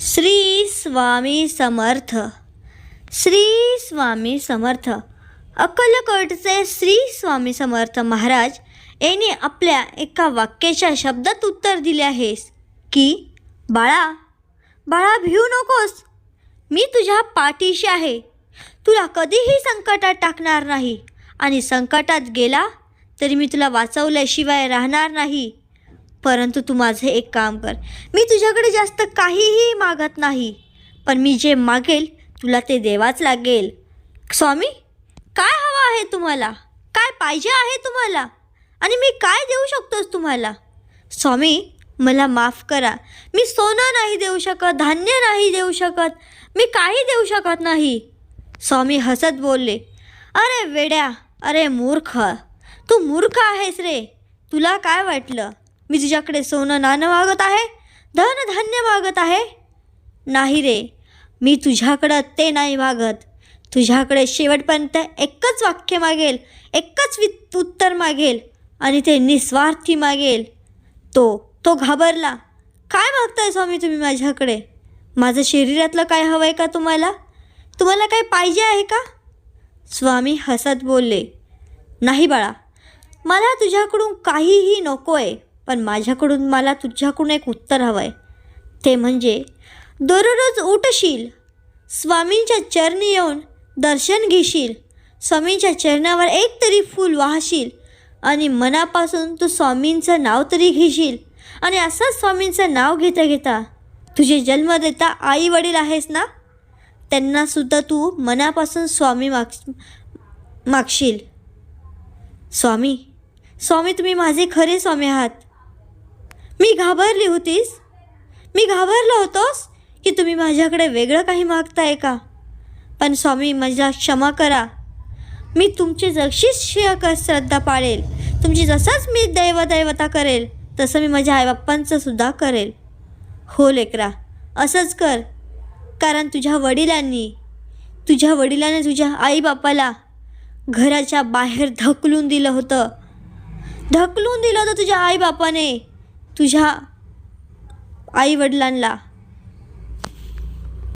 श्री स्वामी समर्थ. श्री स्वामी समर्थ. अक्कलकोटचे श्री स्वामी समर्थ महाराज यांनी आपल्या एका वाक्याच्या शब्दात उत्तर दिले आहे की बाळा बाळा भिऊ नकोस, मी तुझ्या पाठीशी आहे. तुला कधीही संकटात टाकणार नाही आणि संकटात गेला तरी मी तुला वाचवल्याशिवाय राहणार नाही. परंतु तू माझे एक काम कर. मी तुझ्याकडे जास्त काहीही मागत नाही, पण मी जे मागेल तुला ते द्यावाच लागेल. स्वामी, काय हवं आहे तुम्हाला? काय पाहिजे आहे तुम्हाला? आणि मी काय देऊ शकतोस तुम्हाला? स्वामी, मला माफ करा. मी सोनं नाही देऊ शकत, धान्य नाही देऊ शकत, मी काही देऊ शकत नाही. स्वामी हसत बोलले, अरे वेड्या, अरे मूर्ख, तू मूर्ख आहेस रे. तुला काय वाटलं मी तुझ्याकडे सोनं नाणं मागत आहे, धनधान्य मागत आहे? नाही रे, मी तुझ्याकडं ते नाही मागत. तुझ्याकडे शेवटपर्यंत एकच वाक्य मागेल, एकच उत्तर मागेल आणि ते निस्वार्थी मागेल. तो घाबरला. काय मागताय स्वामी तुम्ही माझ्याकडे? माझं शरीरातलं काय हवं आहे का तुम्हाला? तुम्हाला काय पाहिजे आहे का? स्वामी हसत बोलले, नाही बाळा, मला तुझ्याकडून काहीही नको आहे, पण मला तुझ्याकडून एक उत्तर हवं आहे. ते म्हणजे दररोज उठशील, स्वामींच्या चरणी येऊन दर्शन घेशील, स्वामींच्या चरणावर एक तरी फूल वाहशील आणि मनापासून तू स्वामींचं नाव तरी घेशील. आणि असंच स्वामींचं नाव घेता घेता तुझे जन्मदाता आई वडील आहेस ना, त्यांनासुद्धा तू मनापासून स्वामी मागशील. स्वामी, स्वामी तुम्ही माझे खरे स्वामी आहात. मी घाबरली होतीस, मी घाबरलो होतोस की तुम्ही माझ्याकडे वेगळं काही मागताय का? पण स्वामी, माझ्या क्षमा करा. मी तुमची जशीच श्रद्धा पाळेल, तुमची जसाच मी दैवता करेल, तसं मी माझ्या आईबाप्पांचं सुद्धा करेल. हो लेकरा, असंच कर. कारण तुझ्या वडिलांनी तुझ्या आईबापाला घराच्या बाहेर ढकलून दिलं होतं तुझ्या आईबापाने तुझ्या आईवडिलांना.